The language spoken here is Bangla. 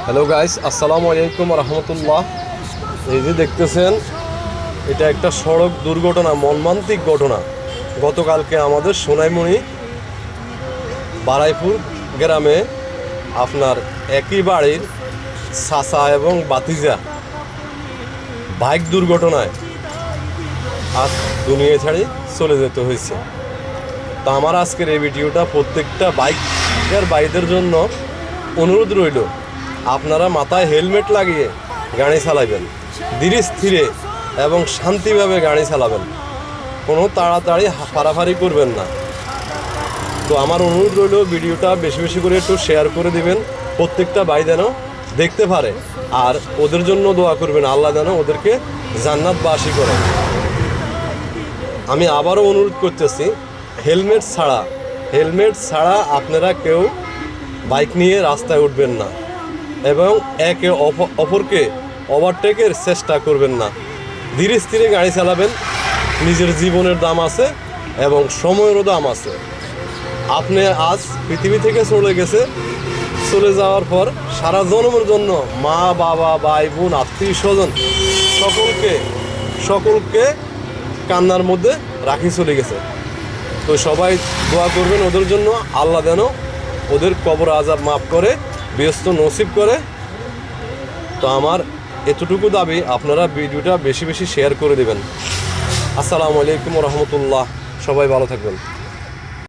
হ্যালো গাইস, আসসালামু আলাইকুম রহমতুল্লাহ। এই যে দেখতেছেন, এটা একটা সড়ক দুর্ঘটনা, মর্মান্তিক ঘটনা। গতকালকে আমাদের সোনাইমুড়ি বারাইপুর গ্রামে আপনার একই বাড়ির চাচা এবং বাতিজা বাইক দুর্ঘটনায় আজ দুনিয়া ছাড়ি চলে যেতে হয়েছে। তো আমার আজকের এই ভিডিওটা প্রত্যেকটা বাইকের ভাইদের জন্য অনুরোধ রইল, আপনারা মাথায় হেলমেট লাগিয়ে গাড়ি চালাবেন, ধীরে স্থিরে এবং শান্তিভাবে গাড়ি চালাবেন, কোনো তাড়াতাড়ি ফাড়াফাড়ি করবেন না। তো আমার অনুরোধ রইল, ভিডিওটা বেশি বেশি করে একটু শেয়ার করে দিবেন, প্রত্যেকটা ভাই যেন দেখতে পারে, আর ওদের জন্য দোয়া করবেন, আল্লাহ যেন ওদেরকে জান্নাতবাসী করেন। আমি আবারও অনুরোধ করতেছি, হেলমেট ছাড়া আপনারা কেউ বাইক নিয়ে রাস্তায় উঠবেন না এবং একে অপরকে ওভারটেকের চেষ্টা করবেন না। ধীরে স্থিরে গাড়ি চালাবেন, নিজের জীবনের দাম আছে এবং সময়েরও দাম আছে। আপনি আজ পৃথিবী থেকে চলে যাওয়ার পর সারা জন্মের জন্য মা বাবা ভাই বোন আত্মীয় স্বজন সকলকে কান্নার মধ্যে রাখি চলে গেছে। তো সবাই দোয়া করবেন ওদের জন্য, আল্লাহ যেন ওদের কবর আযাব মাফ করে, ব্যস্ত নসিব করে। তো আমার এতটুকু দাবি, আপনারা ভিডিওটা বেশি বেশি শেয়ার করে দেবেন। আসসালামু আলাইকুম রহমতুল্লাহ। সবাই ভালো থাকবেন।